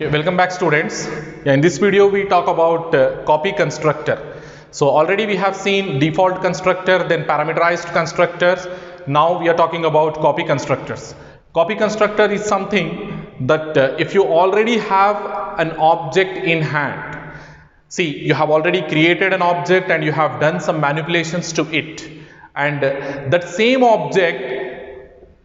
Okay, welcome back students. In this video we talk about copy constructor. So already we have seen default constructor, then parameterized constructors. Now we are talking about copy constructors. Copy constructor is something that if you already have an object in hand, see, you have already created an object and you have done some manipulations to it, and that same object,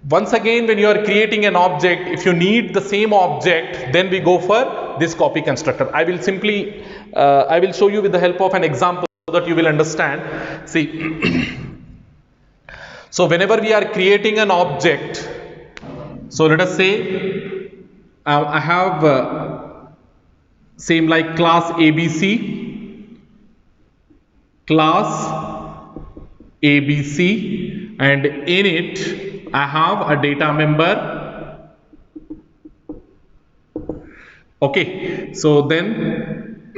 once again when you are creating an object, if you need the same object, then we go for this copy constructor. I will show you with the help of an example so that you will understand. See, so whenever we are creating an object, so let us say I have same like class ABC, and in it I have a data member. Okay, so then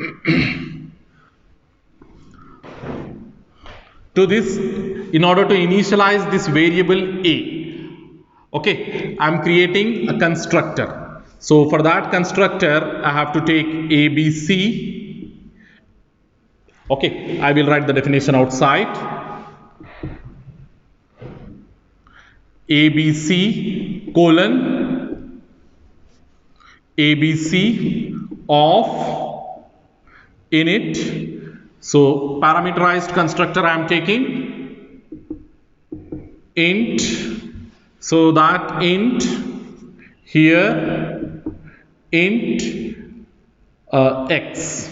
to this, in order to initialize this variable A, okay, I am creating a constructor. So for that constructor I have to take ABC. Okay, I will write the definition outside. ABC colon ABC of init. So parameterized constructor I am taking int, so that int here int x.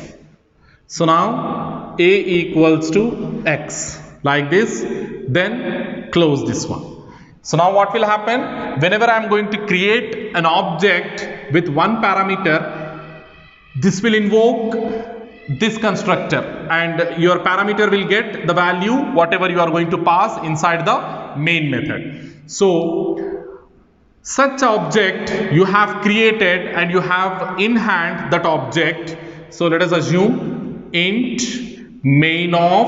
So now A equals to x, like this, then close this one. So now what will happen, whenever I am going to create an object with one parameter, this will invoke this constructor and your parameter will get the value whatever you are going to pass inside the main method. So such object you have created and you have in hand that object. So let us assume int main of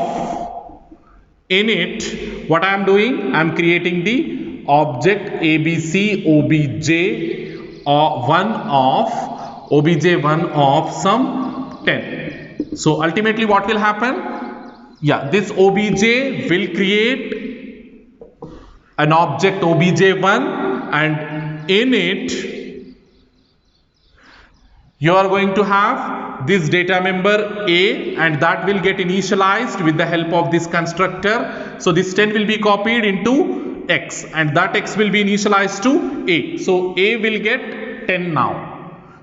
init. What I am doing, I am creating the object ABC obj1 of some 10. So ultimately what will happen? Yeah, this obj will create an object obj1, and in it you are going to have this data member A, and that will get initialized with the help of this constructor. So this 10 will be copied into x, and that x will be initialized to A. So A will get 10 now.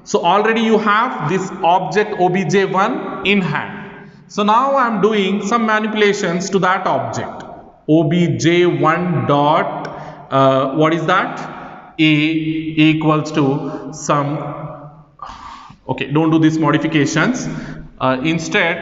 So already you have this object obj1 in hand. So now I am doing some manipulations to that object obj1 dot what is that, A equals to some, okay, don't do these modifications. Instead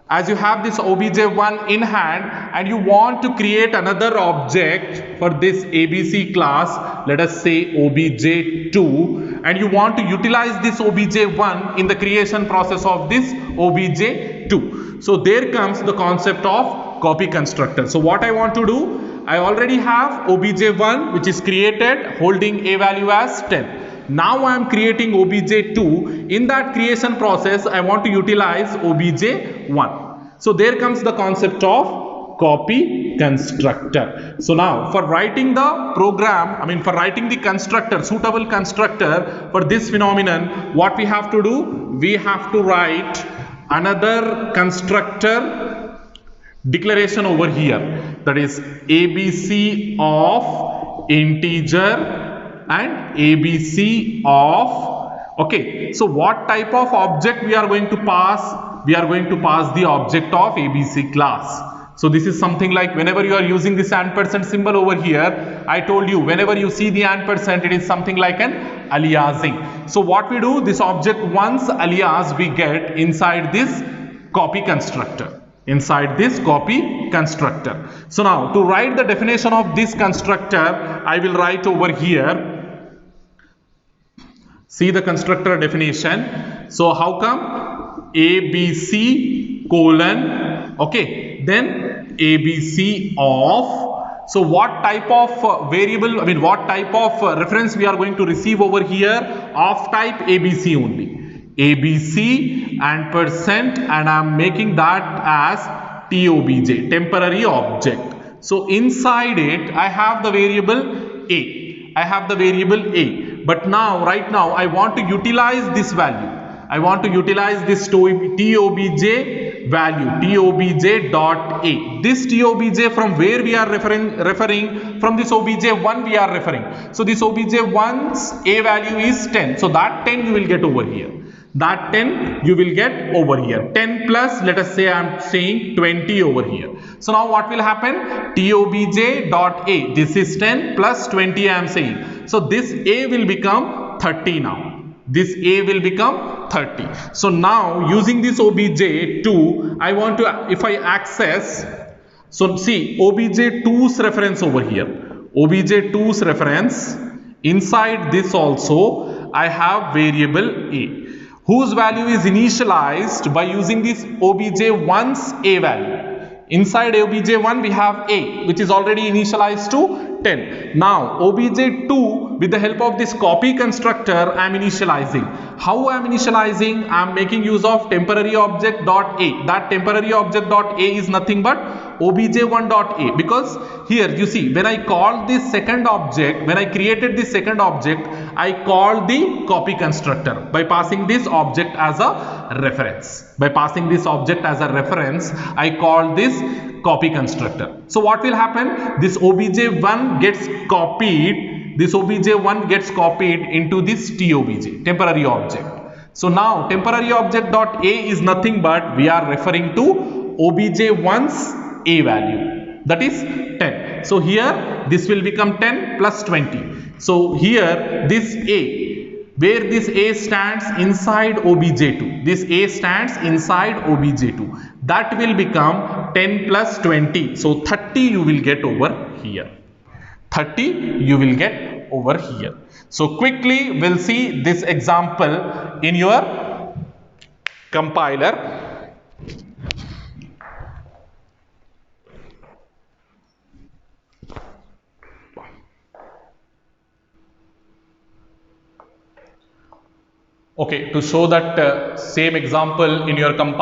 as you have this obj1 in hand and you want to create another object for this ABC class, let us say obj2, and you want to utilize this obj1 in the creation process of this obj2. So there comes the concept of copy constructor. So what I want to do, I already have obj1 which is created holding a value as 10. Now I am creating obj2. In that creation process I want to utilize obj1. So there comes the concept of copy constructor. So now for writing the program, for writing the constructor, suitable constructor for this phenomenon, what we have to do, we have to write another constructor declaration over here, that is ABC of integer and ABC of, okay, so what type of object we are going to pass? We are going to pass the object of ABC class. So this is something like whenever you are using this ampersand symbol over here, I told you whenever you see the ampersand, it is something like an aliasing. So what we do, this object once alias we get inside this copy constructor. So now to write the definition of this constructor, I will write over here. See the constructor definition. So how come? ABC colon, okay, then ABC of So what type of variable, what type of reference we are going to receive over here? Of type ABC only. ABC and percent, and I am making that as TOBJ, temporary object. So inside it, I have the variable A. I have the variable A. But now, right now, I want to utilize this value. I want to utilize this TOBJ value, TOBJ dot A. This TOBJ, from where we are referring from this OBJ1 we are referring. So this OBJ1's A value is 10. So that 10 you will get over here. That 10 you will get over here. 10 plus, let us say I am saying 20 over here. So now what will happen? TOBJ dot A. This is 10 plus 20 I am saying. So this A will become 30 now. This A will become 30. So now using this OBJ2, I want to, if I access, so see OBJ2's reference over here. OBJ2's reference, inside this also I have variable A, whose value is initialized by using this OBJ1's A value. Inside OBJ1 we have A, which is already initialized to 10. Now OBJ2, with the help of this copy constructor, I am initializing. How I am initializing? I am making use of temporary object dot A. That temporary object dot A is nothing but OBJ1 dot A, because here you see, when I called this second object, when I created this second object, I called the copy constructor by passing this object as a reference. By passing this object as a reference, I called this copy constructor. So what will happen? This OBJ1 gets copied. This OBJ1 gets copied into this TOBJ, temporary object. So now temporary object dot A is nothing but we are referring to OBJ1's A value, that is 10. So here this will become 10 plus 20. So here this A, where this A stands inside OBJ2, this A stands inside OBJ2, that will become 10 plus 20. So 30 you will get over here. 30 you will get over here. So quickly we'll see this example in your compiler. Okay, to show that same example in your compiler.